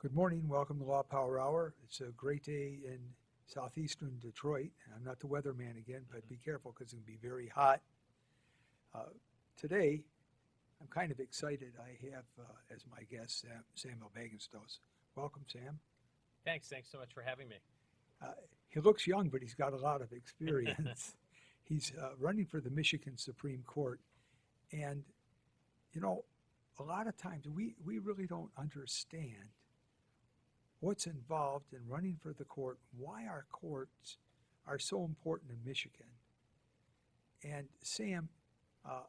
Good morning. Welcome to Law Power Hour. It's a great day in southeastern Detroit. I'm not the weatherman again, but be careful because it can be very hot. Uh, Today, I'm kind of excited. I have as my guest Samuel Bagenstos. Welcome, Sam. Thanks so much for having me. Uh, he looks young, but he's got a lot of experience. He's running for the Michigan Supreme Court. And, you know, a lot of times we really don't understand what's involved in running for the court, why our courts are so important in Michigan. And Sam, uh,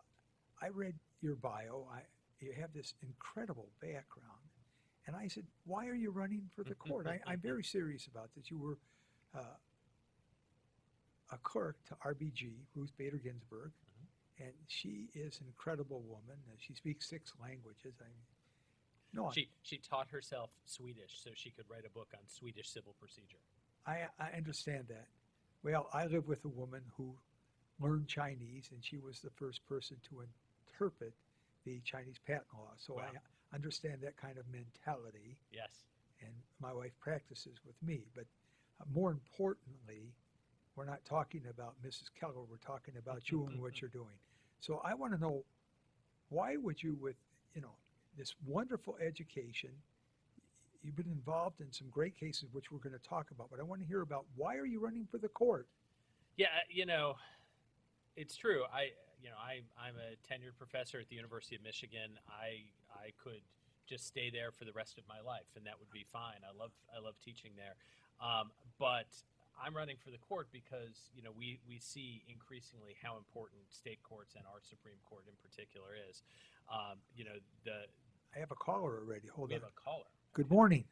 I read your bio. You have this incredible background. And I said, why are you running for the court? I'm very serious about this. You were uh, a clerk to RBG, Ruth Bader Ginsburg, and she is an incredible woman. She speaks 6 languages. No, She taught herself Swedish so she could write a book on Swedish civil procedure. I understand that. Well, I live with a woman who learned Chinese, and she was the first person to interpret the Chinese patent law. So Wow. I understand that kind of mentality, Yes. and my wife practices with me. But more importantly, we're not talking about Mrs. Keller. We're talking about you and what you're doing. So I want to know, why would you, with you know this wonderful education, you've been involved in some great cases which we're going to talk about, but I want to hear about why are you running for the court? Yeah, it's true. I'm a tenured professor at the University of Michigan. I could just stay there for the rest of my life, and that would be fine. I love teaching there, but I'm running for the court because we see increasingly how important state courts and our Supreme Court in particular is. The I have a caller already. Hold We on. have a caller. Good morning.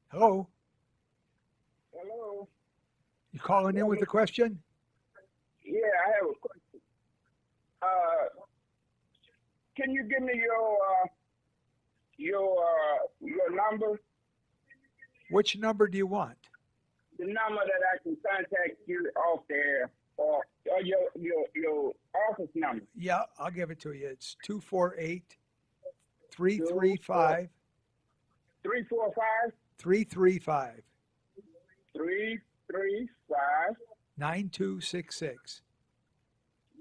Hello. Hello. You calling in Yeah, with a question? yeah, I have a question. Can you give me your number, Which number do you want? the number that I can contact you off there, or your office number? Yeah, I'll give it to you. It's 248 three Two three four five 345 335 335 9266.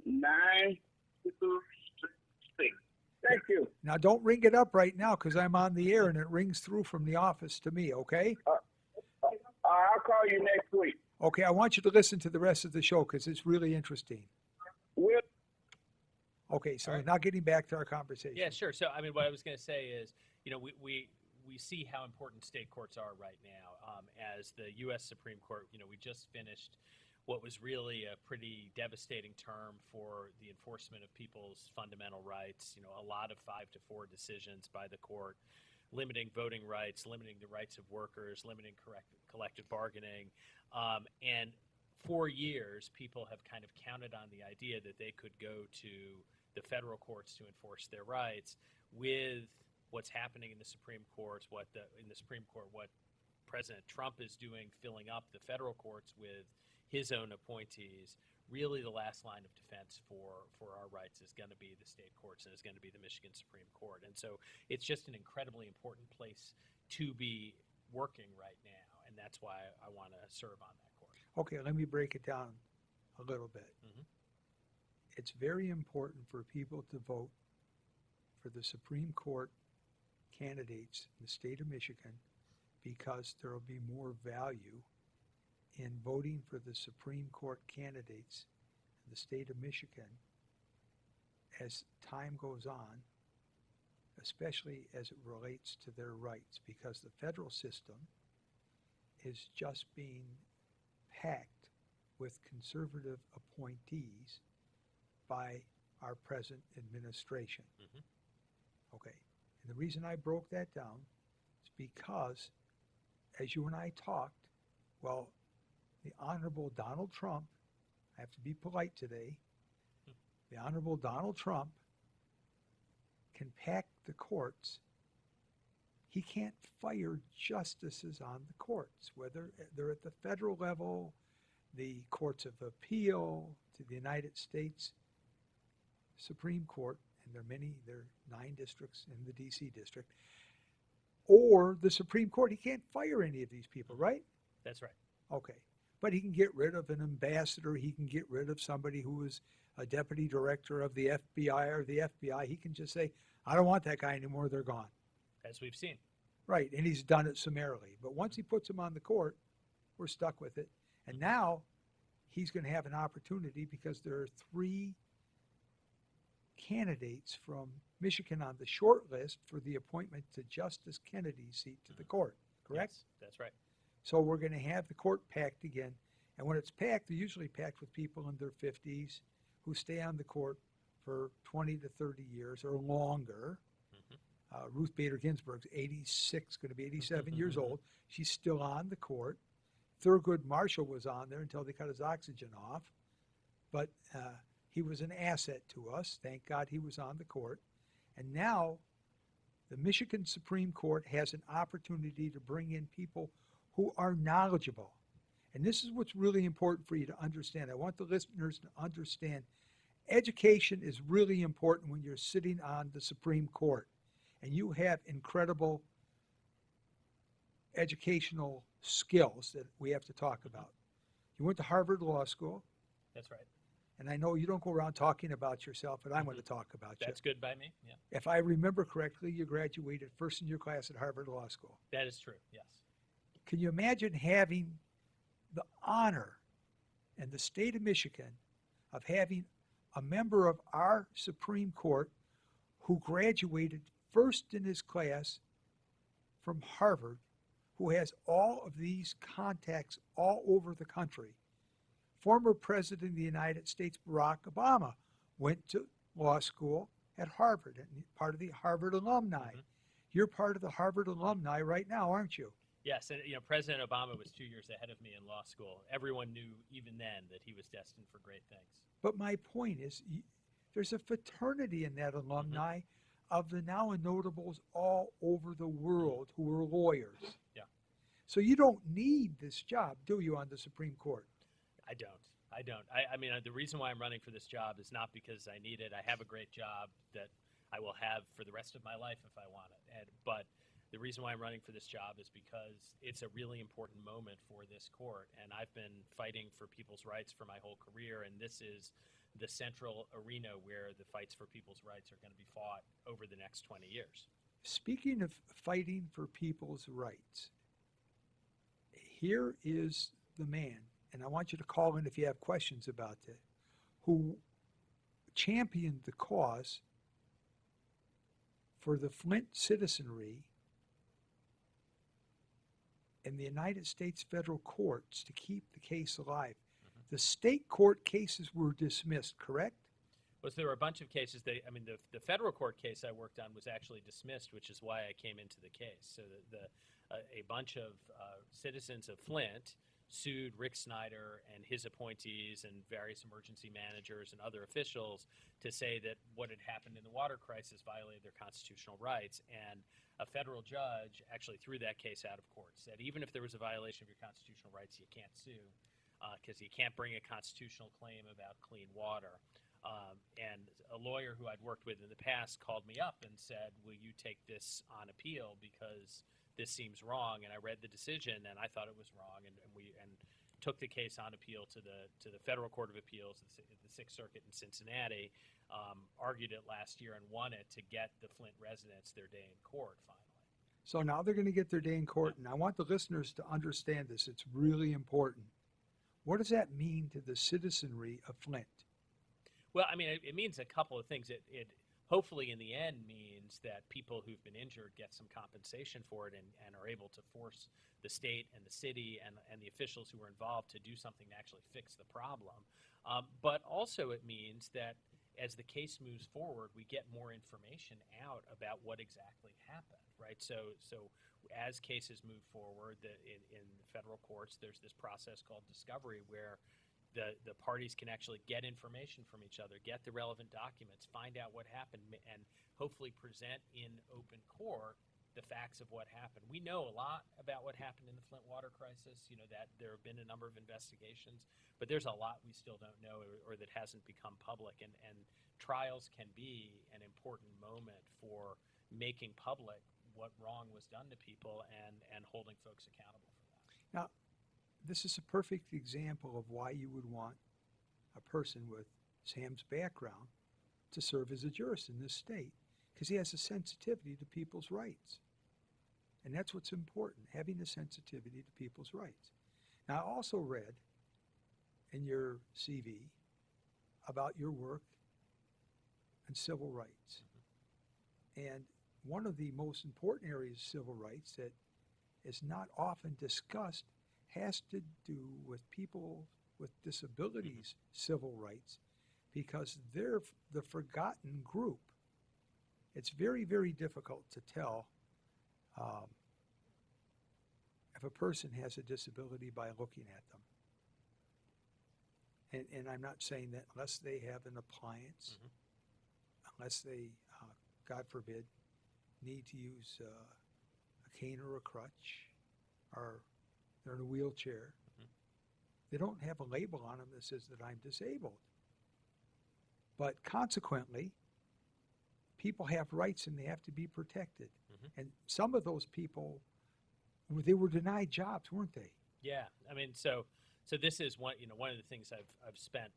926. Thank you. Now, don't ring it up right now because I'm on the air and it rings through from the office to me, okay? I'll call you next week. Okay, I want you to listen to the rest of the show because it's really interesting. We'll Okay, so All right. now getting back to our conversation. Yeah, sure. So, I mean, what I was going to say is, we see how important state courts are right now. As the U.S. Supreme Court, we just finished what was really a pretty devastating term for the enforcement of people's fundamental rights. A lot of 5-4 decisions by the court, limiting voting rights, limiting the rights of workers, limiting collective bargaining, and for years, people have kind of counted on the idea that they could go to the federal courts to enforce their rights. With what's happening in the Supreme Court, what President Trump is doing, filling up the federal courts with his own appointees. Really, the last line of defense for our rights is going to be the state courts and is going to be the Michigan Supreme Court. And so it's just an incredibly important place to be working right now, and that's why I want to serve on that court. Okay, let me break it down a little bit. Mm-hmm. It's very important for people to vote for the Supreme Court candidates in the state of Michigan because there will be more value in voting for the Supreme Court candidates in the state of Michigan as time goes on, especially as it relates to their rights, because the federal system is just being packed with conservative appointees by our present administration. Mm-hmm. Okay, and the reason I broke that down is because, as you and I talked, well, the Honorable Donald Trump, I have to be polite today, the Honorable Donald Trump can pack the courts. He can't fire justices on the courts, whether they're at the federal level, the courts of appeal, to the United States Supreme Court, and there are 9 districts in the DC district. or the Supreme Court. He can't fire any of these people, right? That's right. Okay. But he can get rid of an ambassador. He can get rid of somebody who is a deputy director of the FBI or the FBI. He can just say, I don't want that guy anymore. They're gone. As we've seen. Right. And he's done it summarily. But once he puts them on the court, we're stuck with it. And now he's going to have an opportunity because there are 3 candidates from Michigan on the short list for the appointment to Justice Kennedy's seat to the court, correct? Yes, that's right. So we're going to have the court packed again. And when it's packed, they're usually packed with people in their 50s who stay on the court for 20 to 30 years or longer. Ruth Bader Ginsburg's 86, going to be 87 years old. She's still on the court. Thurgood Marshall was on there until they cut his oxygen off. But he was an asset to us. Thank God he was on the court. And now the Michigan Supreme Court has an opportunity to bring in people who are knowledgeable. And this is what's really important for you to understand. I want the listeners to understand education is really important when you're sitting on the Supreme Court and you have incredible educational skills that we have to talk about. You went to Harvard Law School. That's right. And I know you don't go around talking about yourself, but I'm going to talk about you. That's good by me, yeah. If I remember correctly, you graduated first in your class at Harvard Law School. That is true, yes. Can you imagine having the honor in the state of Michigan of having a member of our Supreme Court who graduated first in his class from Harvard, who has all of these contacts all over the country? Former President of the United States, Barack Obama, went to law school at Harvard and part of the Harvard alumni. You're part of the Harvard alumni right now, aren't you? Yes, and President Obama was 2 years ahead of me in law school. Everyone knew even then that he was destined for great things. But my point is, there's a fraternity in that alumni of the now and notables all over the world who are lawyers. Yeah. So you don't need this job, do you, on the Supreme Court? I don't. I mean, the reason why I'm running for this job is not because I need it. I have a great job that I will have for the rest of my life if I want it. But the reason why I'm running for this job is because it's a really important moment for this court. And I've been fighting for people's rights for my whole career. And this is the central arena where the fights for people's rights are going to be fought over the next 20 years. Speaking of fighting for people's rights, here is the man, and I want you to call in if you have questions about it, who championed the cause for the Flint citizenry in the United States federal courts to keep the case alive. The state court cases were dismissed, correct? There were a bunch of cases. The federal court case I worked on was actually dismissed, which is why I came into the case. So a bunch of citizens of Flint sued Rick Snyder and his appointees and various emergency managers and other officials to say that what had happened in the water crisis violated their constitutional rights. And a federal judge actually threw that case out of court, said even if there was a violation of your constitutional rights, you can't sue because you can't bring a constitutional claim about clean water. And a lawyer who I'd worked with in the past called me up and said, will you take this on appeal because this seems wrong? And I read the decision and I thought it was wrong, and we took the case on appeal to the Federal Court of Appeals, the Sixth Circuit in Cincinnati, argued it last year and won it to get the Flint residents their day in court finally. So now they're going to get their day in court, and I want the listeners to understand this. It's really important. What does that mean to the citizenry of Flint? Well, I mean, it means a couple of things. It hopefully in the end means that people who've been injured get some compensation for it and are able to force the state and the city and the officials who were involved to do something to actually fix the problem. But also it means that as the case moves forward, we get more information out about what exactly happened, right? So as cases move forward in the federal courts, there's this process called discovery where the parties can actually get information from each other, get the relevant documents, find out what happened, and hopefully present in open court the facts of what happened. We know a lot about what happened in the Flint water crisis, that there have been a number of investigations, but there's a lot we still don't know or that hasn't become public. And trials can be an important moment for making public what wrong was done to people and holding folks accountable for that. Now, this is a perfect example of why you would want a person with Sam's background to serve as a jurist in this state, because he has a sensitivity to people's rights. And that's what's important, having a sensitivity to people's rights. Now, I also read in your CV about your work in civil rights. And one of the most important areas of civil rights that is not often discussed has to do with people with disabilities' civil rights, because they're the forgotten group. It's very, very difficult to tell if a person has a disability by looking at them. And I'm not saying that unless they have an appliance, unless they, God forbid, need to use a cane or a crutch, or they're in a wheelchair, they don't have a label on them that says that I'm disabled. But consequently, people have rights and they have to be protected. And some of those people, they were denied jobs, weren't they? Yeah, I mean, so this is one of the things I've spent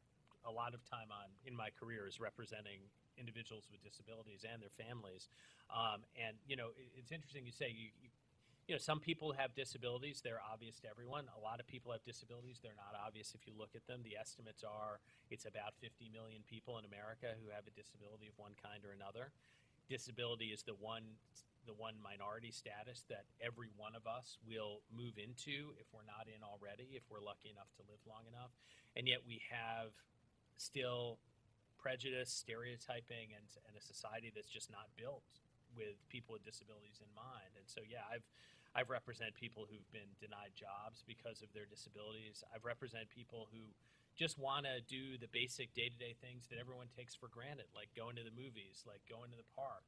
a lot of time on in my career is representing individuals with disabilities and their families. And it's interesting you say some people have disabilities. They're obvious to everyone. A lot of people have disabilities. They're not obvious if you look at them. The estimates are it's about 50 million people in America who have a disability of one kind or another. Disability is the one minority status that every one of us will move into if we're not in already, if we're lucky enough to live long enough. And yet we have still prejudice, stereotyping, and a society that's just not built with people with disabilities in mind. And so, yeah, I've represented people who've been denied jobs because of their disabilities. I've represented people who just want to do the basic day-to-day things that everyone takes for granted, like going to the movies, like going to the park,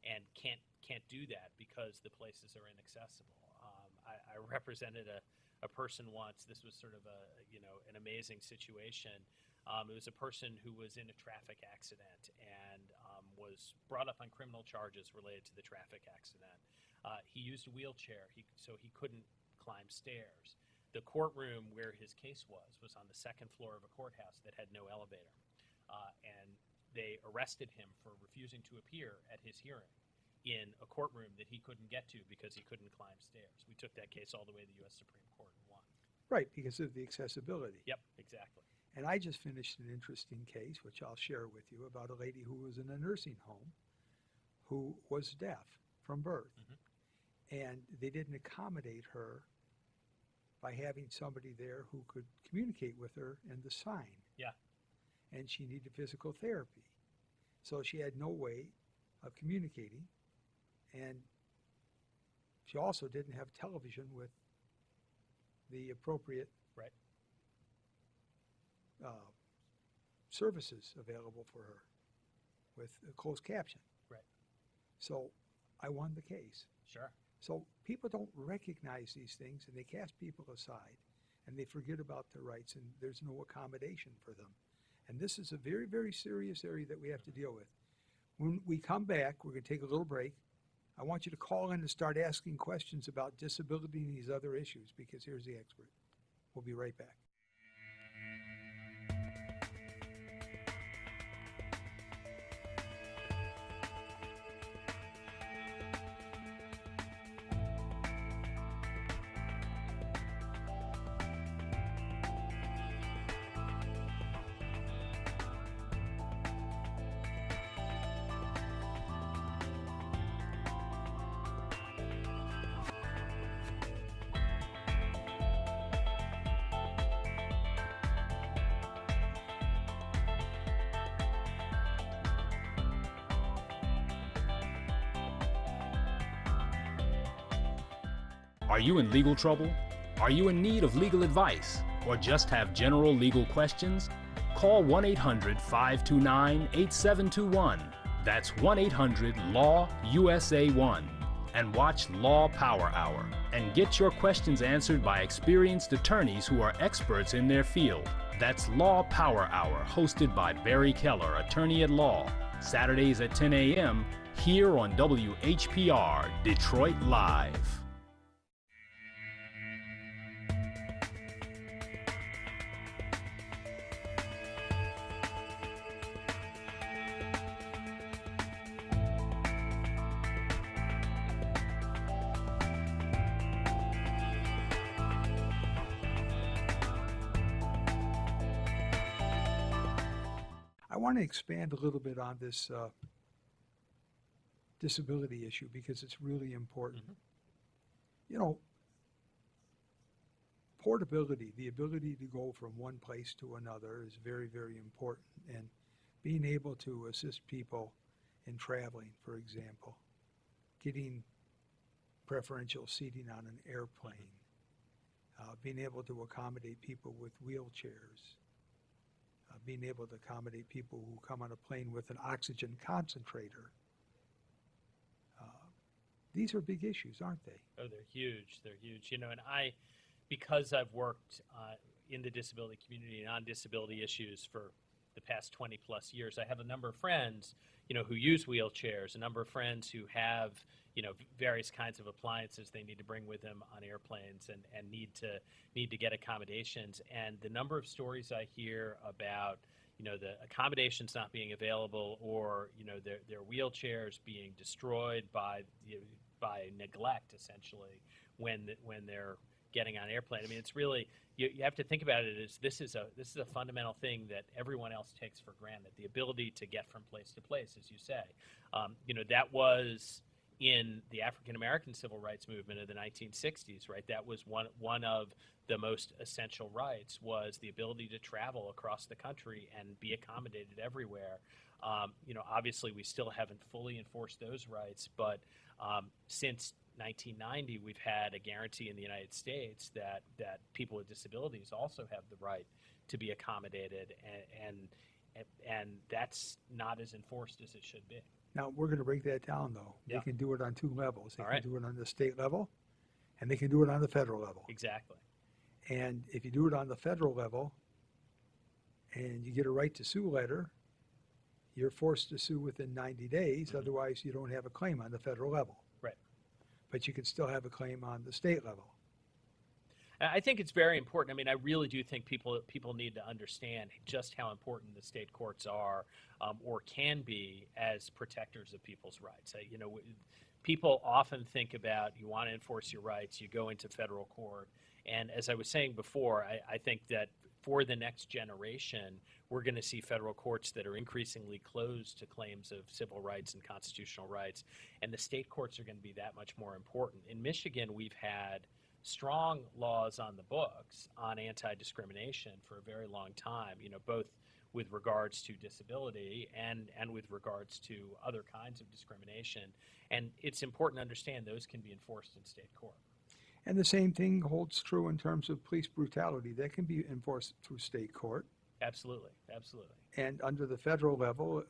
and can't do that because the places are inaccessible. I represented a person once. This was sort of an amazing situation. It was a person who was in a traffic accident and was brought up on criminal charges related to the traffic accident. He used a wheelchair, so he couldn't climb stairs. The courtroom where his case was on the second floor of a courthouse that had no elevator. And they arrested him for refusing to appear at his hearing in a courtroom that he couldn't get to because he couldn't climb stairs. We took that case all the way to the U.S. Supreme Court and won. Right, because of the accessibility. Yep, exactly. And I just finished an interesting case, which I'll share with you, about a lady who was in a nursing home who was deaf from birth. And they didn't accommodate her by having somebody there who could communicate with her in the sign. Yeah. And she needed physical therapy. So she had no way of communicating. And she also didn't have television with the appropriate services available for her with a closed caption. Right. So I won the case. Sure. So people don't recognize these things, and they cast people aside, and they forget about their rights, and there's no accommodation for them. And this is a very, very serious area that we have to deal with. When we come back, we're going to take a little break. I want you to call in and start asking questions about disability and these other issues, because here's the expert. We'll be right back. Are you in legal trouble? Are you in need of legal advice? Or just have general legal questions? Call 1-800-529-8721. That's 1-800-LAW-USA1. And watch Law Power Hour and get your questions answered by experienced attorneys who are experts in their field. That's Law Power Hour, hosted by Barry Keller, attorney at law. Saturdays at 10 a.m. here on WHPR Detroit Live. I want to expand a little bit on this disability issue because it's really important. You know, portability, the ability to go from one place to another is very, very important. And being able to assist people in traveling, for example, getting preferential seating on an airplane, being able to accommodate people with wheelchairs, being able to accommodate people who come on a plane with an oxygen concentrator. These are big issues, aren't they? Oh, they're huge. They're huge. You know, and because I've worked in the disability community and on disability issues for the past 20 plus years, I have a number of friends, you know, who use wheelchairs, a number of friends who have, you know, various kinds of appliances they need to bring with them on airplanes and need to get accommodations. And the number of stories I hear about, you know, the accommodations not being available, or, you know, their wheelchairs being destroyed by neglect, essentially, when they're getting on an airplane. I mean, it's really, you have to think about it as this is a fundamental thing that everyone else takes for granted. The ability to get from place to place, as you say, you know, that was in the African American civil rights movement of the 1960s, right? That was one of the most essential rights, was the ability to travel across the country and be accommodated everywhere. You know, obviously we still haven't fully enforced those rights, but since 1990, we've had a guarantee in the United States that people with disabilities also have the right to be accommodated, and that's not as enforced as it should be. Now, we're going to break that down, though. Yeah. They can do it on two levels. They All can right. do it on the state level, and they can do it on the federal level. Exactly. And if you do it on the federal level and you get a right to sue letter, you're forced to sue within 90 days. Mm-hmm. Otherwise, you don't have a claim on the federal level. Right. But you can still have a claim on the state level. I think it's very important. I mean, I really do think people need to understand just how important the state courts are, or can be, as protectors of people's rights. You know, people often think about, you want to enforce your rights, you go into federal court. And as I was saying before, I think that for the next generation, we're going to see federal courts that are increasingly closed to claims of civil rights and constitutional rights. And the state courts are going to be that much more important. In Michigan, we've had strong laws on the books on anti-discrimination for a very long time, you know, both with regards to disability and with regards to other kinds of discrimination. And it's important to understand those can be enforced in state court. And the same thing holds true in terms of police brutality. That can be enforced through state court. Absolutely, absolutely. And under the federal level,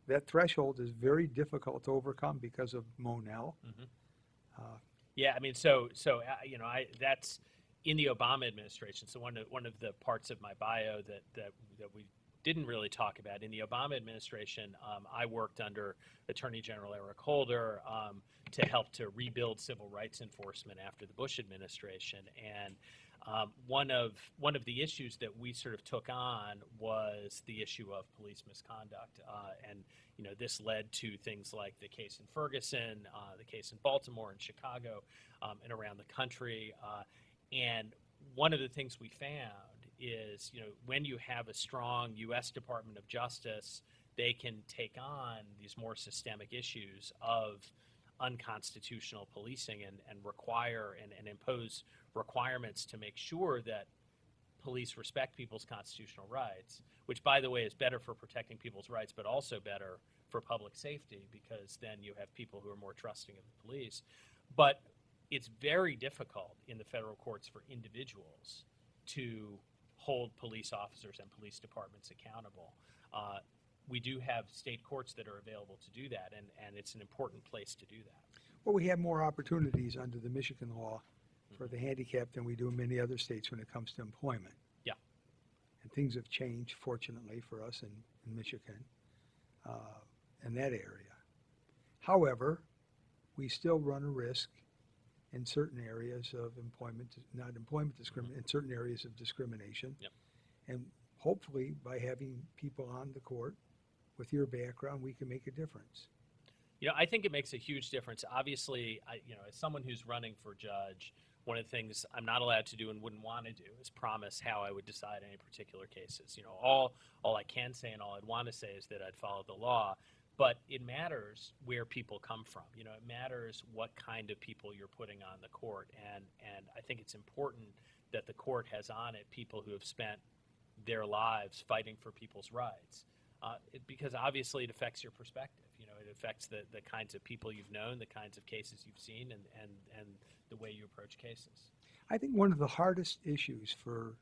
that threshold is very difficult to overcome because of Monell. Mm-hmm. Yeah, I mean, so you know, that's in the Obama administration. So one of the parts of my bio that we didn't really talk about, in the Obama administration, I worked under Attorney General Eric Holder to help to rebuild civil rights enforcement after the Bush administration. And one of the issues that we sort of took on was the issue of police misconduct, and you know, this led to things like the case in Ferguson, the case in Baltimore and Chicago, and around the country. And one of the things we found is, you know, when you have a strong U.S. Department of Justice, they can take on these more systemic issues of unconstitutional policing and require and impose requirements to make sure that police respect people's constitutional rights, which, by the way, is better for protecting people's rights, but also better for public safety, because then you have people who are more trusting of the police. But it's very difficult in the federal courts for individuals to hold police officers and police departments accountable. We do have state courts that are available to do that, and it's an important place to do that. Well, we have more opportunities under the Michigan law for the handicapped than we do in many other states when it comes to employment. Yeah. And things have changed, fortunately, for us in Michigan. in that area. However, we still run a risk in certain areas of employment, not employment discrimination, in certain areas of discrimination. Yep. And hopefully by having people on the court with your background, we can make a difference. You know, I think it makes a huge difference. Obviously, as someone who's running for judge, one of the things I'm not allowed to do and wouldn't want to do is promise how I would decide any particular cases. You know, all I can say and all I'd want to say is that I'd follow the law. But it matters where people come from. You know, it matters what kind of people you're putting on the court. And I think it's important that the court has on it people who have spent their lives fighting for people's rights. Because obviously it affects your perspective. You know, it affects the kinds of people you've known, the kinds of cases you've seen, and the way you approach cases. I think one of the hardest issues for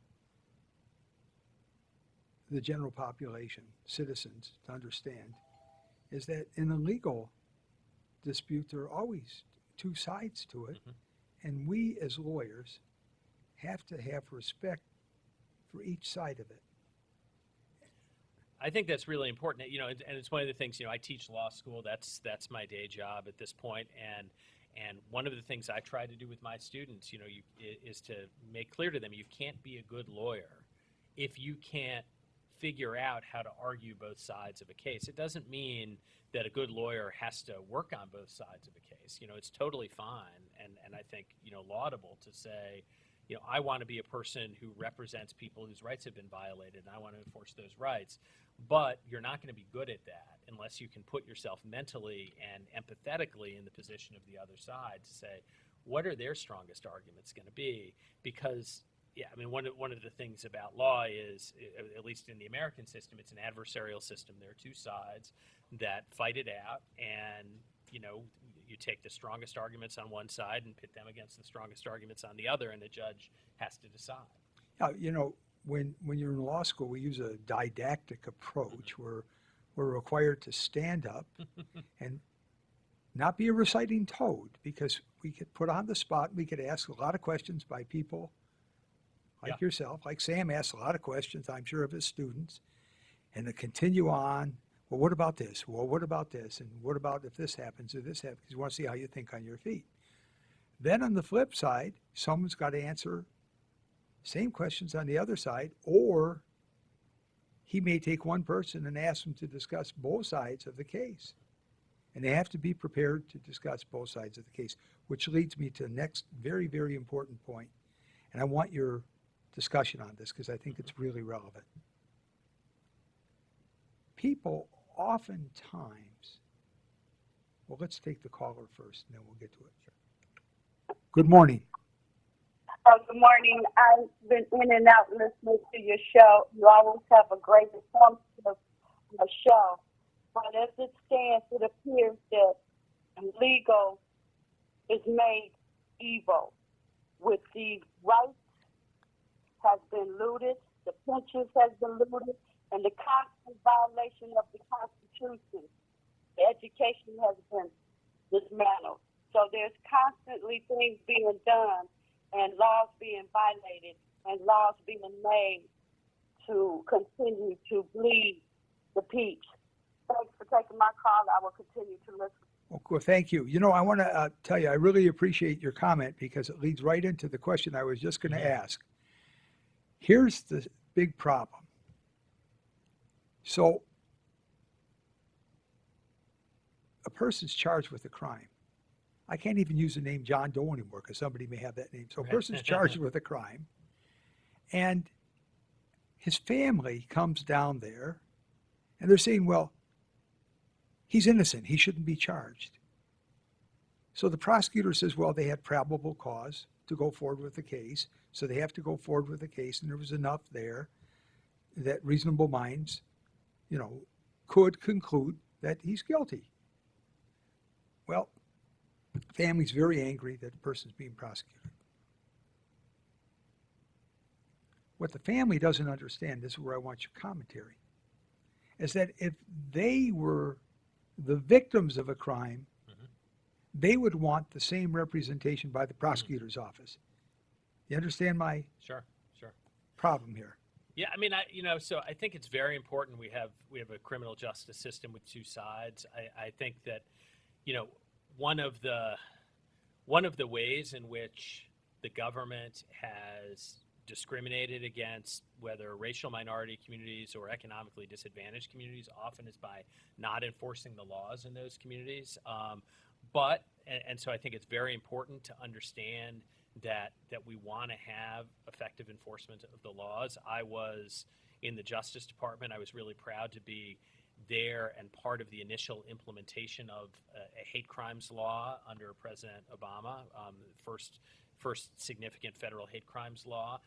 the general population, citizens, to understand is that in a legal dispute, there are always two sides to it. Mm-hmm. And we as lawyers have to have respect for each side of it. I think that's really important. You know, and it's one of the things, you know, I teach law school. That's my day job at this point. And one of the things I try to do with my students, you know, is to make clear to them, you can't be a good lawyer if you can't figure out how to argue both sides of a case. It doesn't mean that a good lawyer has to work on both sides of a case. You know, it's totally fine and I think, you know, laudable to say, you know, I want to be a person who represents people whose rights have been violated and I want to enforce those rights. But you're not going to be good at that unless you can put yourself mentally and empathetically in the position of the other side to say, what are their strongest arguments going to be? Because yeah, I mean, one of the things about law is, at least in the American system, it's an adversarial system. There are two sides that fight it out, and you know, you take the strongest arguments on one side and pit them against the strongest arguments on the other, and the judge has to decide. You know, when you're in law school, we use a didactic approach where we're required to stand up and not be a reciting toad, because we get put on the spot. We get asked a lot of questions by people like yourself, like Sam asks a lot of questions, I'm sure, of his students, and to continue on, well, what about this? Well, what about this? And what about if this happens or this happens? Because you want to see how you think on your feet. Then on the flip side, someone's got to answer same questions on the other side, or he may take one person and ask them to discuss both sides of the case. And they have to be prepared to discuss both sides of the case, which leads me to the next very, very important point. And I want your discussion on this because I think it's really relevant. People oftentimes, well, let's take the caller first and then we'll get to it. Sure. Good morning. Good morning. I've been in and out listening to your show. You always have a great informative show. But as it stands, it appears that legal is made evil. With the rights has been looted, the pensions has been looted, and the constant violation of the Constitution. The education has been dismantled. So there's constantly things being done and laws being violated and laws being made to continue to bleed the peach. Thanks for taking my call. I will continue to listen. Well, thank you. You know, I want to tell you, I really appreciate your comment because it leads right into the question I was just going to ask. Here's the big problem. So, a person's charged with a crime. I can't even use the name John Doe anymore because somebody may have that name. So, a person's charged with a crime, and his family comes down there, and they're saying, well, he's innocent. He shouldn't be charged. So the prosecutor says, well, they had probable cause to go forward with the case, so they have to go forward with the case, and there was enough there that reasonable minds, you know, could conclude that he's guilty. Well, the family's very angry that the person's being prosecuted. What the family doesn't understand, this is where I want your commentary, is that if they were the victims of a crime, they would want the same representation by the prosecutor's office. You understand my Sure. problem here? Yeah, I mean, so I think it's very important we have a criminal justice system with two sides. I think that, you know, one of the ways in which the government has discriminated against whether racial minority communities or economically disadvantaged communities often is by not enforcing the laws in those communities. So I think it's very important to understand that we want to have effective enforcement of the laws. I was in the Justice Department. I was really proud to be there and part of the initial implementation of a hate crimes law under President Obama, first significant federal hate crimes law,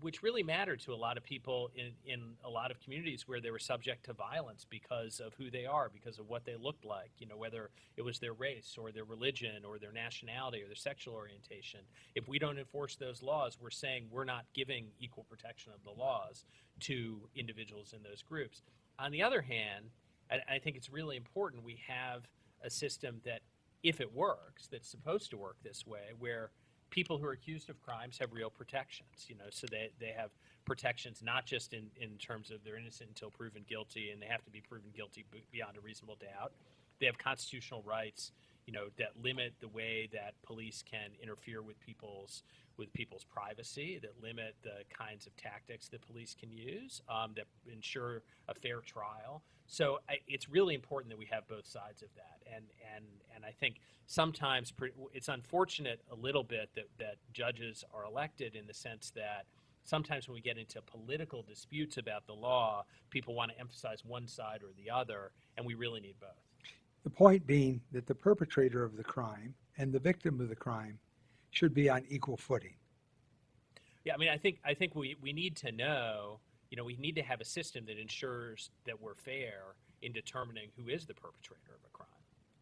which really mattered to a lot of people in a lot of communities where they were subject to violence because of who they are, because of what they looked like, you know, whether it was their race or their religion or their nationality or their sexual orientation. If we don't enforce those laws, we're saying we're not giving equal protection of the laws to individuals in those groups. On the other hand, I think it's really important we have a system that, if it works, that's supposed to work this way, where people who are accused of crimes have real protections, you know, so they have protections not just in terms of they're innocent until proven guilty, and they have to be proven guilty beyond a reasonable doubt. They have constitutional rights, you know, that limit the way that police can interfere with people's privacy, that limit the kinds of tactics that police can use, that ensure a fair trial. So it's really important that we have both sides of that. And I think sometimes it's unfortunate a little bit that judges are elected, in the sense that sometimes when we get into political disputes about the law, people want to emphasize one side or the other, and we really need both. The point being that the perpetrator of the crime and the victim of the crime should be on equal footing. Yeah, I mean, I think we need to know, you know, we need to have a system that ensures that we're fair in determining who is the perpetrator of a crime.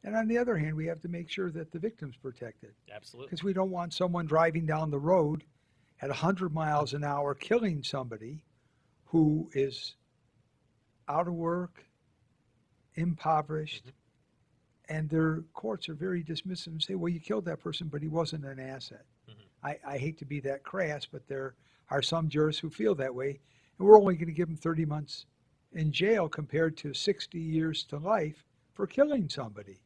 And on the other hand, we have to make sure that the victim's protected. Absolutely. Because we don't want someone driving down the road at 100 miles an hour killing somebody who is out of work, impoverished, and their courts are very dismissive and say, well, you killed that person, but he wasn't an asset. I hate to be that crass, but there are some jurors who feel that way, and we're only going to give them 30 months in jail compared to 60 years to life for killing somebody.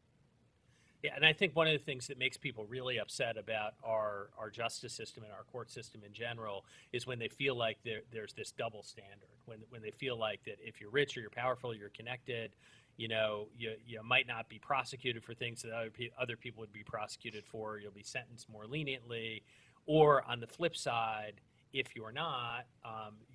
Yeah, and I think one of the things that makes people really upset about our justice system and our court system in general is when they feel like there's this double standard, when they feel like that if you're rich or you're powerful, you're connected, you know, you might not be prosecuted for things that other people would be prosecuted for. You'll be sentenced more leniently. Or on the flip side, if you're not,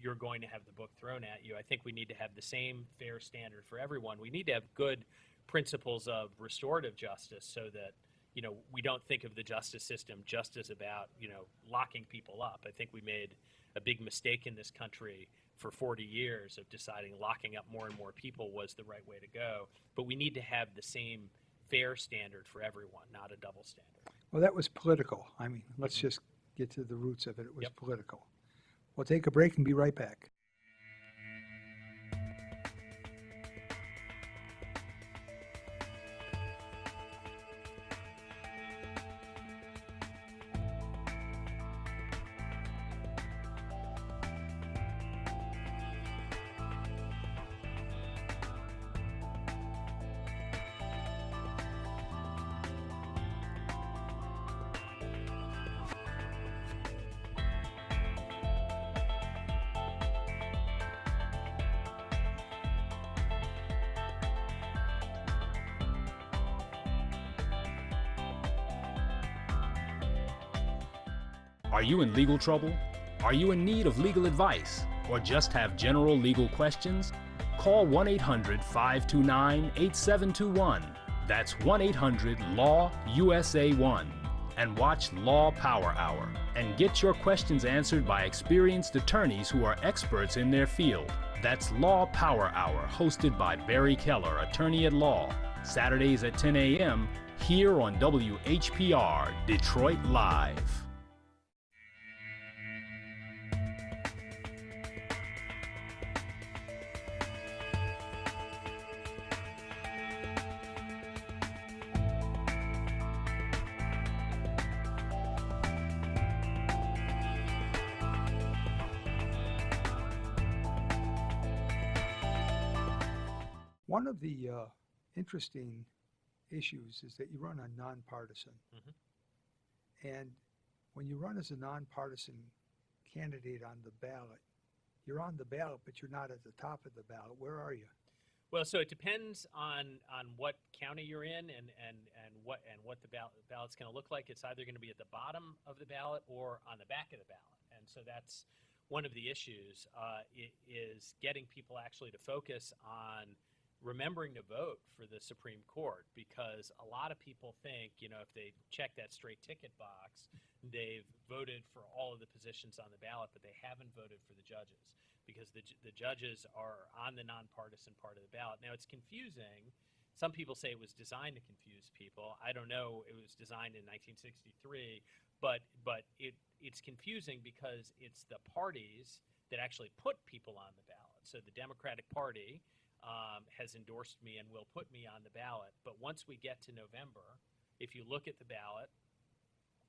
you're going to have the book thrown at you. I think we need to have the same fair standard for everyone. We need to have good principles of restorative justice, so that, you know, we don't think of the justice system just as about, you know, locking people up. I think we made a big mistake in this country for 40 years of deciding locking up more and more people was the right way to go. But we need to have the same fair standard for everyone, not a double standard. Well, that was political. I mean, let's just get to the roots of it. It was political. We'll take a break and be right back. Are you in legal trouble? Are you in need of legal advice? Or just have general legal questions? Call 1-800-529-8721. That's 1-800-LAW-USA1. And watch Law Power Hour and get your questions answered by experienced attorneys who are experts in their field. That's Law Power Hour, hosted by Barry Keller, attorney at law. Saturdays at 10 a.m. here on WHPR Detroit Live. One of the interesting issues is that you run on nonpartisan. Mhm. And when you run as a nonpartisan candidate on the ballot, you're on the ballot, but you're not at the top of the ballot. Where are you? Well, so it depends on what county you're in and what the ballot's going to look like. It's either going to be at the bottom of the ballot or on the back of the ballot, and so that's one of the issues. Is getting people actually to focus on remembering to vote for the Supreme Court, because a lot of people think, if they check that straight ticket box, they've voted for all of the positions on the ballot, but they haven't voted for the judges, because the judges are on the nonpartisan part of the ballot. Now, it's confusing. Some people say it was designed to confuse people. I don't know. It was designed in 1963, but it's confusing because it's the parties that actually put people on the ballot. So the Democratic Party has endorsed me and will put me on the ballot. But once we get to November, if you look at the ballot,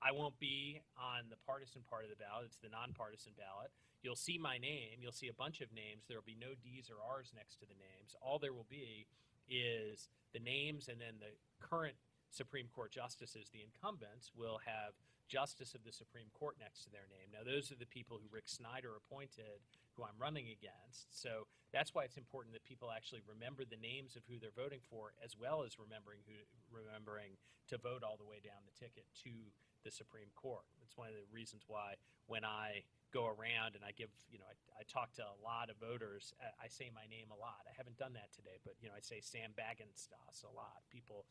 I won't be on the partisan part of the ballot. It's the nonpartisan ballot. You'll see my name. You'll see a bunch of names. There will be no D's or R's next to the names. All there will be is the names, and then the current Supreme Court justices, the incumbents, will have Justice of the Supreme Court next to their name. Now, those are the people who Rick Snyder appointed, who I'm running against. So that's why it's important that people actually remember the names of who they're voting for, as well as remembering to vote all the way down the ticket to the Supreme Court. It's one of the reasons why when I go around and I give, I talk to a lot of voters, I say my name a lot. I haven't done that today, but I say Sam Bagenstos a lot. People,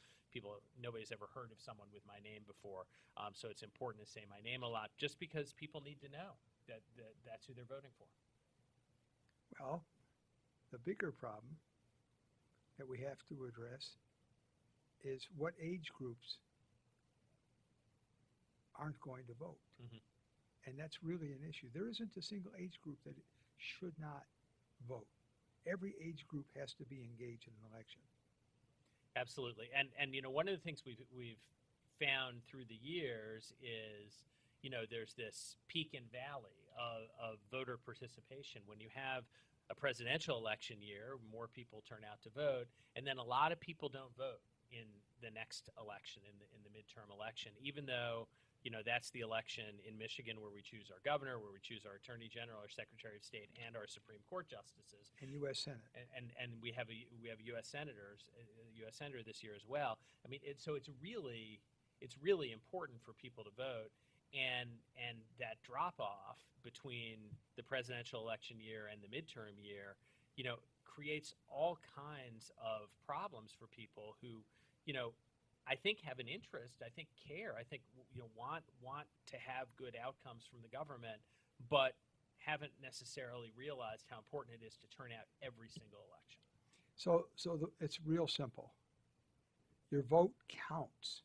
nobody's ever heard of someone with my name before, so it's important to say my name a lot, just because people need to know that that's who they're voting for. Well, the bigger problem that we have to address is what age groups aren't going to vote. Mhm. And that's really an issue. There isn't a single age group that should not vote. Every age group has to be engaged in an election. Absolutely, and one of the things we've found through the years is there's this peak and valley of voter participation. When you have a presidential election year, more people turn out to vote, and then a lot of people don't vote in the next election, in the midterm election, even though that's the election in Michigan where we choose our governor, where we choose our attorney general, our secretary of state, and our Supreme Court justices. And U.S. Senate. And we have U.S. senators, U.S. senator this year as well. I mean, so it's really important for people to vote, and that drop off between the presidential election year and the midterm year, creates all kinds of problems for people who, I think have an interest, I think care, I think want to have good outcomes from the government, but haven't necessarily realized how important it is to turn out every single election. So it's real simple. Your vote counts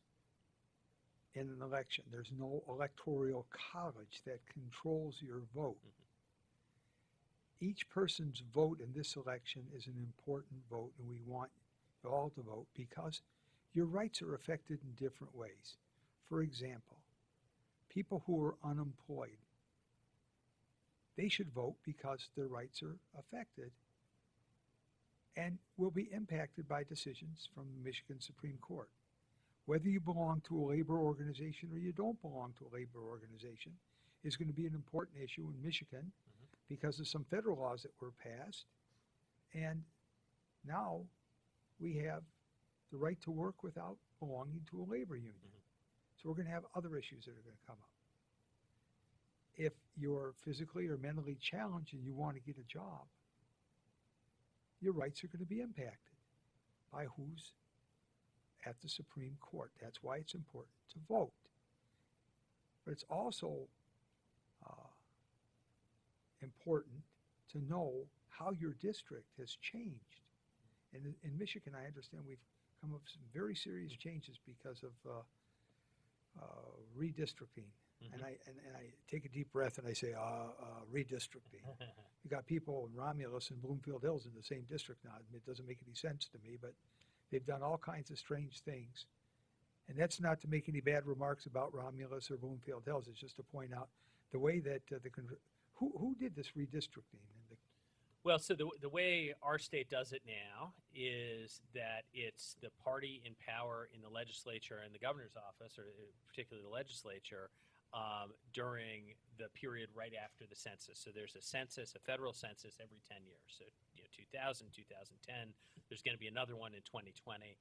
in an election. There's no electoral college that controls your vote. Mm-hmm. Each person's vote in this election is an important vote, and we want you all to vote because your rights are affected in different ways. For example, people who are unemployed, they should vote because their rights are affected and will be impacted by decisions from the Michigan Supreme Court. Whether you belong to a labor organization or you don't belong to a labor organization is going to be an important issue in Michigan because of some federal laws that were passed. And now we have the right to work without belonging to a labor union. Mm-hmm. So we're going to have other issues that are going to come up. If you're physically or mentally challenged and you want to get a job, your rights are going to be impacted by who's at the Supreme Court. That's why it's important to vote. But it's also important to know how your district has changed. And in Michigan, I understand we've come up with some very serious changes because of redistricting. Mm-hmm. And I take a deep breath and I say, redistricting. You got people in Romulus and Bloomfield Hills in the same district now. It doesn't make any sense to me, but they've done all kinds of strange things. And that's not to make any bad remarks about Romulus or Bloomfield Hills. It's just to point out the way that who did this redistricting? Well, so the way our state does it now is that it's the party in power in the legislature and the governor's office, or particularly the legislature, during the period right after the census. So there's a census, a federal census every 10 years. So 2000, 2010, there's going to be another one in 2020.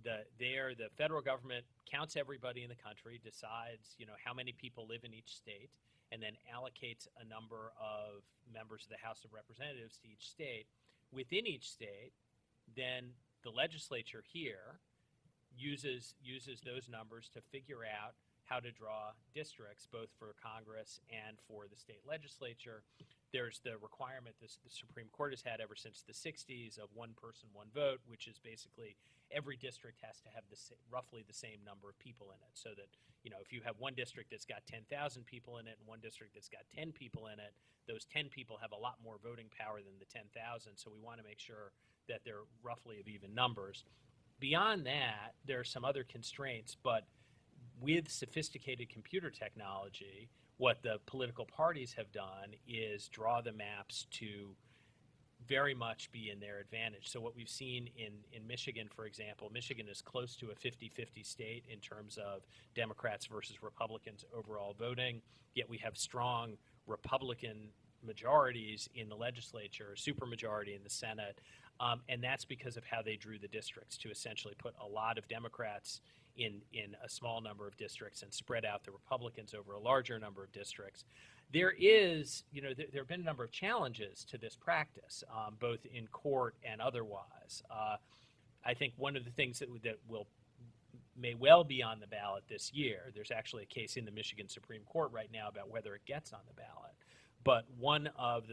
The federal government counts everybody in the country, decides how many people live in each state, and then allocates a number of members of the House of Representatives to each state. Within each state, then the legislature here uses those numbers to figure out how to draw districts, both for Congress and for the state legislature. There's the requirement the Supreme Court has had ever since the 60s of one person, one vote, which is basically every district has to have roughly the same number of people in it. So that, if you have one district that's got 10,000 people in it and one district that's got 10 people in it, those 10 people have a lot more voting power than the 10,000. So we want to make sure that they're roughly of even numbers. Beyond that, there are some other constraints, but with sophisticated computer technology, what the political parties have done is draw the maps to very much be in their advantage. So what we've seen in Michigan, for example, Michigan is close to a 50-50 state in terms of Democrats versus Republicans overall voting, yet we have strong Republican majorities in the legislature, supermajority in the Senate, and that's because of how they drew the districts to essentially put a lot of Democrats in a small number of districts and spread out the Republicans over a larger number of districts. There have been a number of challenges to this practice, both in court and otherwise. I think one of the things that may well be on the ballot this year, there's actually a case in the Michigan Supreme Court right now about whether it gets on the ballot. But one of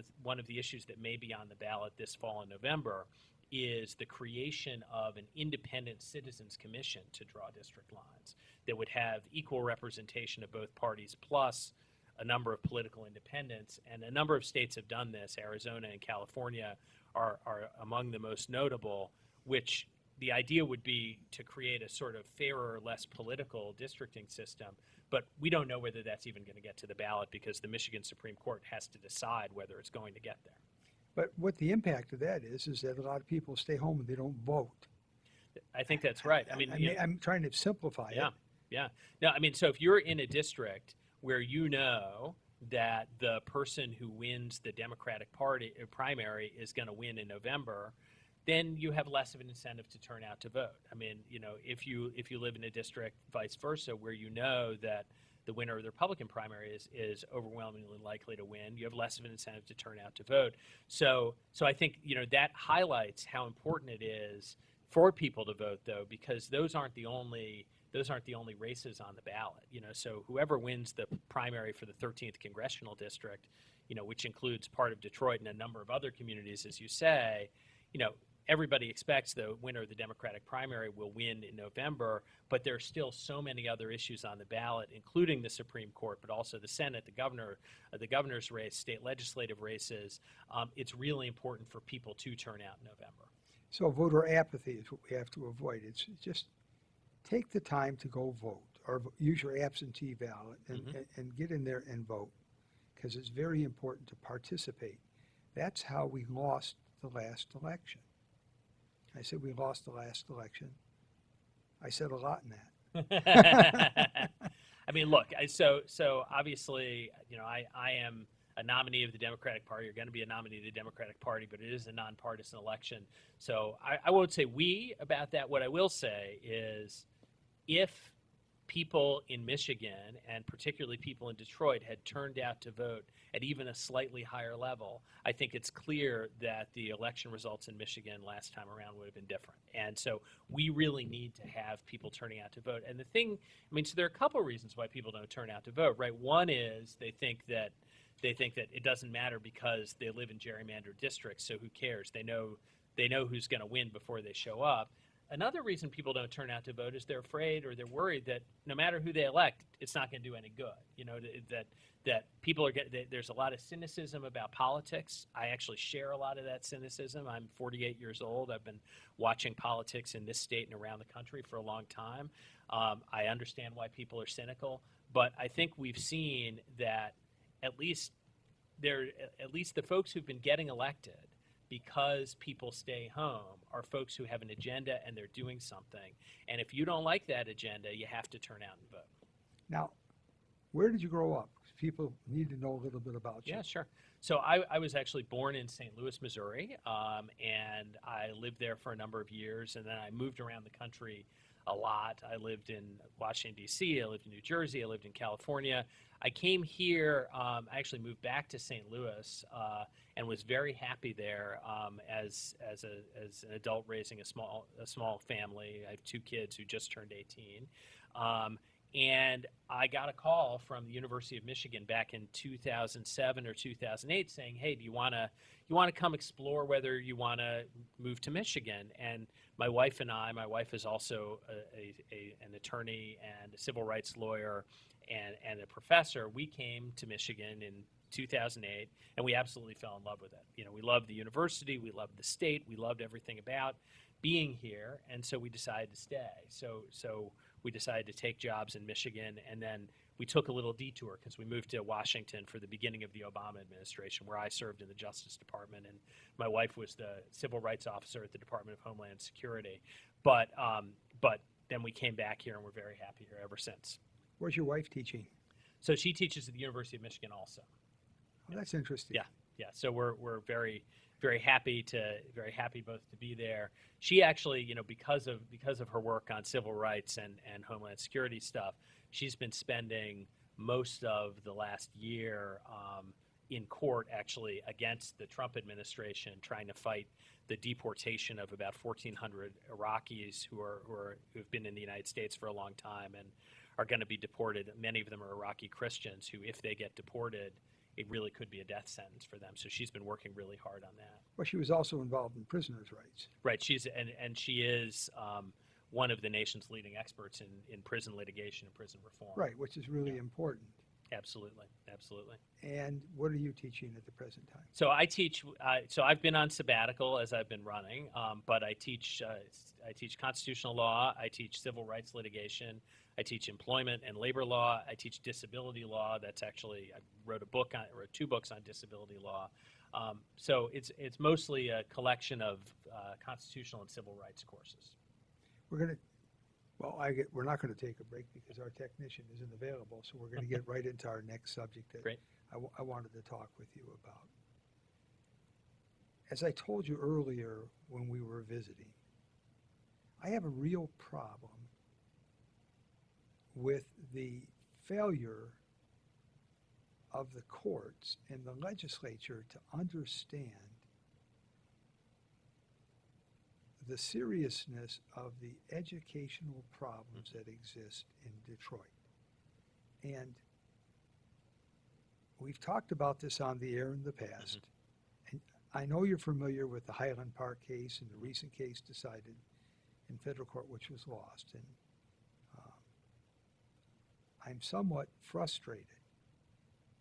the issues that may be on the ballot this fall in November is the creation of an independent citizens commission to draw district lines that would have equal representation of both parties plus a number of political independents. And a number of states have done this. Arizona and California are among the most notable, which the idea would be to create a sort of fairer, less political districting system. But we don't know whether that's even going to get to the ballot because the Michigan Supreme Court has to decide whether it's going to get there. But what the impact of that is that a lot of people stay home and they don't vote. I think that's right. I'm trying to simplify it. Yeah. No, so if you're in a district where you know that the person who wins the Democratic Party primary is going to win in November, then you have less of an incentive to turn out to vote. If you live in a district, vice versa, where you know that the winner of the Republican primary is overwhelmingly likely to win, you have less of an incentive to turn out to vote. So I think that highlights how important it is for people to vote, though, because those aren't the only races on the ballot. So whoever wins the primary for the 13th congressional district, which includes part of Detroit and a number of other communities, as you say, everybody expects the winner of the Democratic primary will win in November, but there are still so many other issues on the ballot, including the Supreme Court, but also the Senate, the governor's race, state legislative races. It's really important for people to turn out in November. So voter apathy is what we have to avoid. It's just take the time to go vote or use your absentee ballot and get in there and vote, because it's very important to participate. That's how we lost the last election. I said we lost the last election. I said a lot in that. Look, so obviously, I am a nominee of the Democratic Party. You're going to be a nominee of the Democratic Party, but it is a nonpartisan election. So I won't say we about that. What I will say is if people in Michigan, and particularly people in Detroit, had turned out to vote at even a slightly higher level, I think it's clear that the election results in Michigan last time around would have been different. And so we really need to have people turning out to vote. And the thing, so there are a couple of reasons why people don't turn out to vote, right? One is they think that it doesn't matter because they live in gerrymandered districts, so who cares? They know who's going to win before they show up. Another reason people don't turn out to vote is they're afraid or they're worried that no matter who they elect, it's not going to do any good. That people are there's a lot of cynicism about politics. I actually share a lot of that cynicism. I'm 48 years old. I've been watching politics in this state and around the country for a long time. I understand why people are cynical, but I think we've seen that at least at least the folks who've been getting elected because people stay home are folks who have an agenda and they're doing something. And if you don't like that agenda, you have to turn out and vote. Now, where did you grow up? 'Cause people need to know a little bit about you. Yeah, sure. So I was actually born in St. Louis, Missouri, and I lived there for a number of years, and then I moved around the country a lot. I lived in Washington, D.C., I lived in New Jersey, I lived in California. I came here, I actually moved back to St. Louis and was very happy there as an adult raising a small family. I have 2 kids who just turned 18. And I got a call from the University of Michigan back in 2007 or 2008 saying, "Hey, do you want to come explore whether you want to move to Michigan?" And my wife and I, my wife is also an attorney and a civil rights lawyer and a professor. We came to Michigan in 2008, and we absolutely fell in love with it. You know, we loved the university, we loved the state, we loved everything about being here, and so we decided to stay. So we decided to take jobs in Michigan, and then we took a little detour because we moved to Washington for the beginning of the Obama administration, where I served in the Justice Department, and my wife was the civil rights officer at the Department of Homeland Security. But then we came back here, and we're very happy here ever since. Where's your wife teaching? So she teaches at the University of Michigan also. Oh, that's interesting. Yeah. So we're very happy both to be there. She actually, you know, because of her work on civil rights and Homeland Security stuff, she's been spending most of the last year in court actually against the Trump administration, trying to fight the deportation of about 1,400 Iraqis who've been in the United States for a long time and are going to be deported. Many of them are Iraqi Christians who, if they get deported, it really could be a death sentence for them. So she's been working really hard on that. Well, she was also involved in prisoners' rights. Right. She is one of the nation's leading experts in prison litigation and prison reform. Right, which is really important. Absolutely. And what are you teaching at the present time? So I teach. So I've been on sabbatical as I've been running, but I teach constitutional law. I teach civil rights litigation. I teach employment and labor law. I teach disability law. That's actually, I wrote 2 books on disability law. So it's mostly a collection of constitutional and civil rights courses. We're not going to take a break because our technician isn't available, so we're going to get right into our next subject that Great. I wanted to talk with you about. As I told you earlier when we were visiting, I have a real problem with the failure of the courts and the legislature to understand the seriousness of the educational problems that exist in Detroit. And we've talked about this on the air in the past. And I know you're familiar with the Highland Park case and the recent case decided in federal court, which was lost. And I'm somewhat frustrated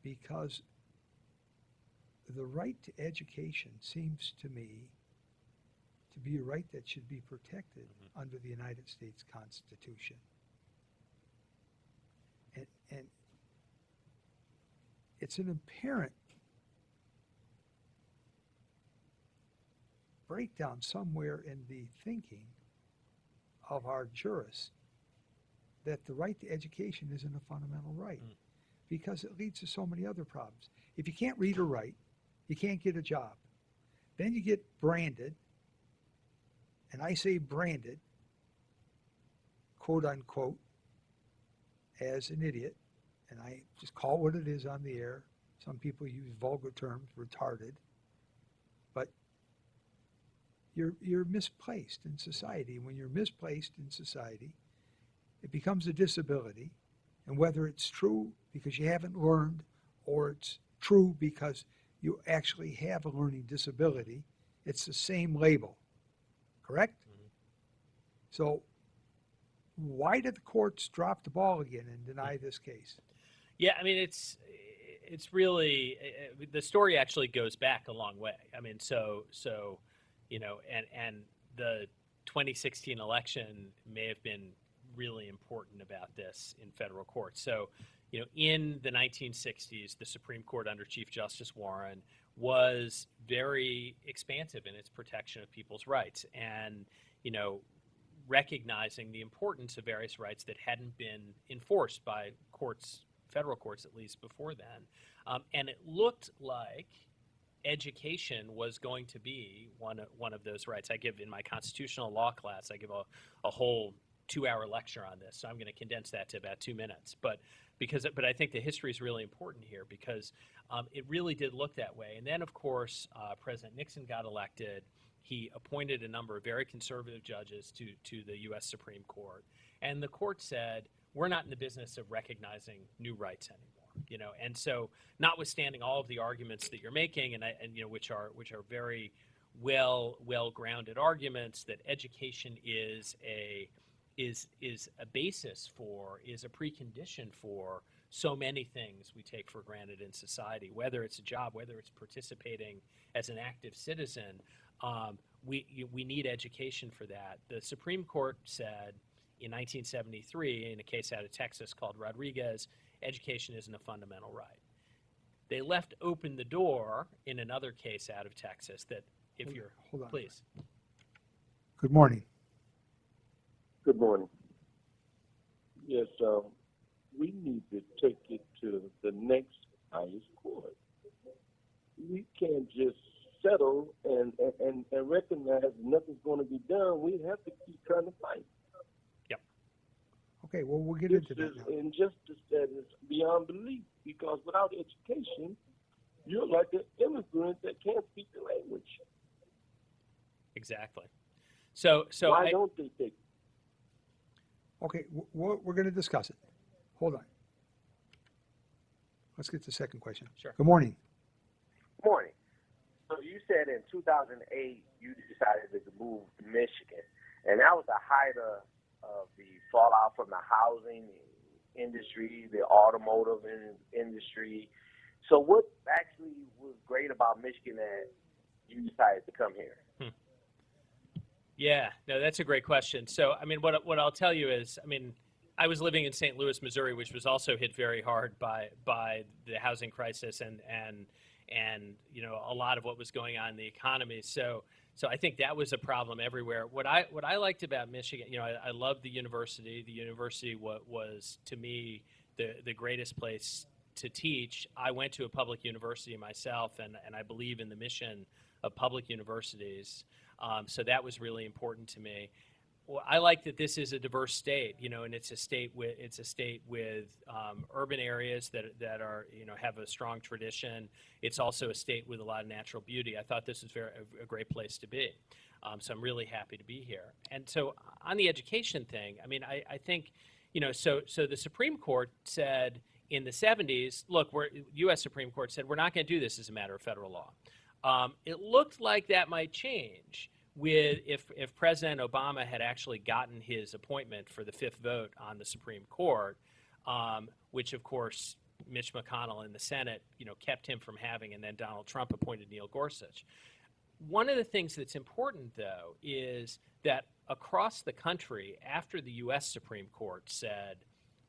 because the right to education seems to me to be a right that should be protected under the United States Constitution. And it's an apparent breakdown somewhere in the thinking of our jurists that the right to education isn't a fundamental right because it leads to so many other problems. If you can't read or write, you can't get a job. Then you get branded, and I say branded, quote unquote, as an idiot, and I just call what it is on the air. Some people use vulgar terms, retarded, but you're misplaced in society. When you're misplaced in society, it becomes a disability, and whether it's true because you haven't learned or it's true because you actually have a learning disability, it's the same label, correct? So why did the courts drop the ball again and deny this case? Yeah, I mean, it's really, the story actually goes back a long way. I mean, so you know, and the 2016 election may have been really important about this in federal court. So, in the 1960s, the Supreme Court under Chief Justice Warren was very expansive in its protection of people's rights, and recognizing the importance of various rights that hadn't been enforced by courts, federal courts at least, before then. And it looked like education was going to be one of those rights. I give in my constitutional law class, I give a whole 2-hour lecture on this, so I'm going to condense that to about 2 minutes. But I think the history is really important here because it really did look that way. And then, of course, President Nixon got elected. He appointed a number of very conservative judges to the U.S. Supreme Court, and the court said, we're not in the business of recognizing new rights anymore. And so, notwithstanding all of the arguments that you're making, and which are very well grounded arguments, that education is a basis for, is a precondition for so many things we take for granted in society, whether it's a job, whether it's participating as an active citizen. We need education for that. The Supreme Court said in 1973, in a case out of Texas called Rodriguez, education isn't a fundamental right. They left open the door in another case out of Texas that if you're, hold on. Please. Good morning. Good morning. Yes, we need to take it to the next highest court. We can't just settle and recognize nothing's going to be done. We have to keep trying to fight. Yep. Okay, well, we'll get This into that is now. injustice that is beyond belief, because without education, you're like an immigrant that can't speak the language. Exactly. So Why don't they take it? Okay, we're going to discuss it. Hold on. Let's get to the second question. Sure. Good morning. Morning. So you said in 2008 you decided to move to Michigan, and that was the height of the fallout from the housing industry, the automotive industry. So what actually was great about Michigan that you decided to come here? Yeah, no, that's a great question. So, I mean, what I'll tell you is, I mean, I was living in St. Louis, Missouri, which was also hit very hard by the housing crisis and a lot of what was going on in the economy. So I think that was a problem everywhere. What I liked about Michigan, I loved the university. The university was to me the greatest place to teach. I went to a public university myself, and I believe in the mission of public universities. So that was really important to me. Well, I like that this is a diverse state, and it's a state with urban areas that are have a strong tradition. It's also a state with a lot of natural beauty. I thought this was a great place to be. So I'm really happy to be here. And so on the education thing, I mean, I think so the Supreme Court said in the 70s, look, U.S. Supreme Court said we're not going to do this as a matter of federal law. It looked like that might change if President Obama had actually gotten his appointment for the fifth vote on the Supreme Court, which of course Mitch McConnell in the Senate, kept him from having, and then Donald Trump appointed Neil Gorsuch. One of the things that's important, though, is that across the country, after the U.S. Supreme Court said,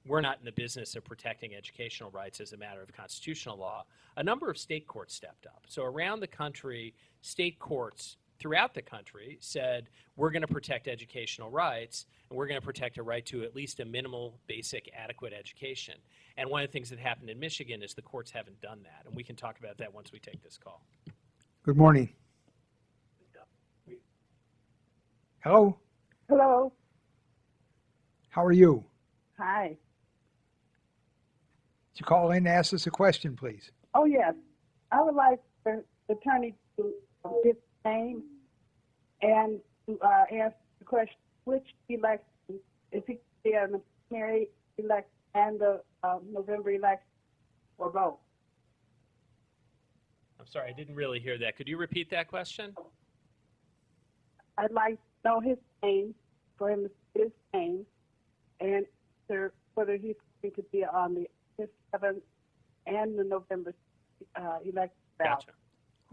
we're not in the business of protecting educational rights as a matter of constitutional law, a number of state courts stepped up. So around the country, state courts throughout the country said, we're going to protect educational rights, and we're going to protect a right to at least a minimal, basic, adequate education. And one of the things that happened in Michigan is the courts haven't done that, and we can talk about that once we take this call. Good morning. Hello. Hello. How are you? Hi. Would you call in and ask us a question, please? Oh, yes. I would like the attorney to give name and to answer the question, which election, if he could be on the primary election and the November election, or both? I'm sorry, I didn't really hear that. Could you repeat that question? I'd like to know his name, for him to say his name, and whether he's going to be on the 7th and the November election ballot. Gotcha.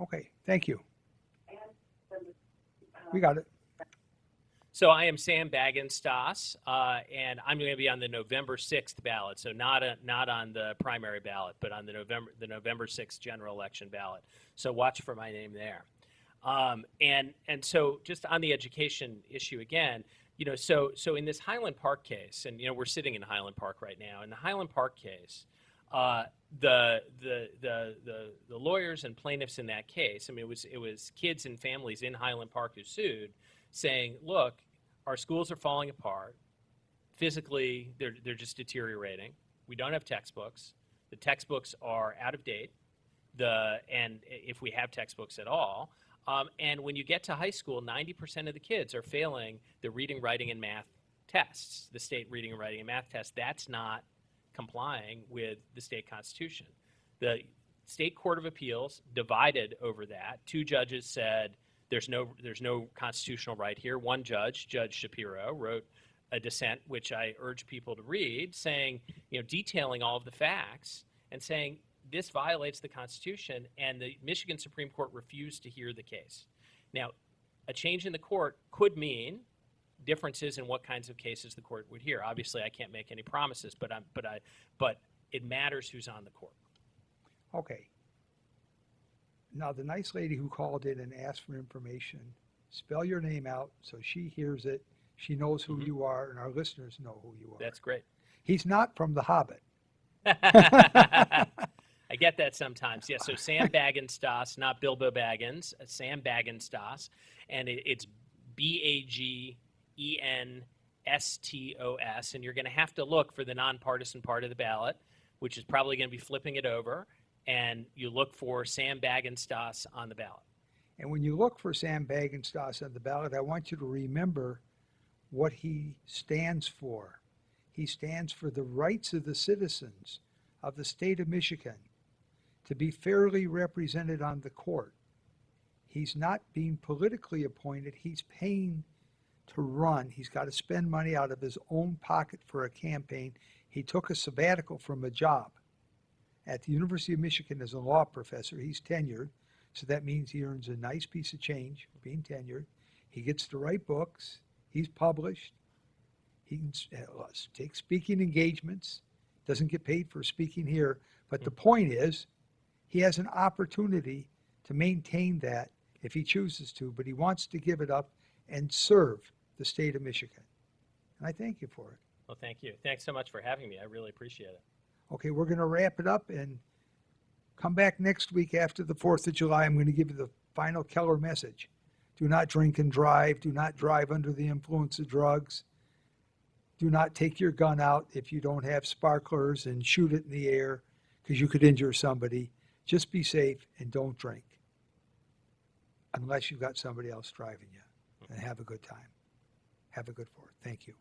Okay, thank you. We got it. So I am Sam Bagenstos, and I'm going to be on the November 6th ballot. So not on the primary ballot, but on the November 6th general election ballot. So watch for my name there. And so just on the education issue again, so in this Highland Park case, and we're sitting in Highland Park right now. In the Highland Park case, the lawyers and plaintiffs in that case, I mean, it was kids and families in Highland Park who sued, saying, look, our schools are falling apart. Physically, they're just deteriorating. We don't have textbooks. The textbooks are out of date. And if we have textbooks at all, and when you get to high school, 90% of the kids are failing the reading, writing, and math tests, the state reading and writing and math test. That's not complying with the state constitution. The State Court of Appeals divided over that. Two judges said there's no constitutional right here. One judge, Judge Shapiro, wrote a dissent, which I urge people to read, saying, detailing all of the facts and saying this violates the Constitution, and the Michigan Supreme Court refused to hear the case. Now, a change in the court could mean differences in what kinds of cases the court would hear. Obviously, I can't make any promises, but it matters who's on the court. Okay. Now, the nice lady who called in and asked for information, spell your name out so she hears it, she knows who you are, and our listeners know who you are. That's great. He's not from The Hobbit. I get that sometimes. Yeah, so Sam Bagenstos, not Bilbo Baggins, Sam Bagenstos, and it's Bagenstoss, and you're going to have to look for the nonpartisan part of the ballot, which is probably going to be flipping it over, and you look for Sam Bagenstos on the ballot. And when you look for Sam Bagenstos on the ballot, I want you to remember what he stands for. He stands for the rights of the citizens of the state of Michigan to be fairly represented on the court. He's not being politically appointed. He's paying to run. He's got to spend money out of his own pocket for a campaign. He took a sabbatical from a job at the University of Michigan as a law professor. He's tenured, so that means he earns a nice piece of change for being tenured. He gets to write books. He's published. He can take speaking engagements. Doesn't get paid for speaking here. But the point is, he has an opportunity to maintain that if he chooses to, but he wants to give it up and serve the state of Michigan. And I thank you for it. Well, thank you. Thanks so much for having me. I really appreciate it. Okay, we're going to wrap it up and come back next week after the 4th of July. I'm going to give you the final Keller message. Do not drink and drive. Do not drive under the influence of drugs. Do not take your gun out if you don't have sparklers and shoot it in the air because you could injure somebody. Just be safe and don't drink unless you've got somebody else driving you. And have a good time. Have a good 4th. Thank you.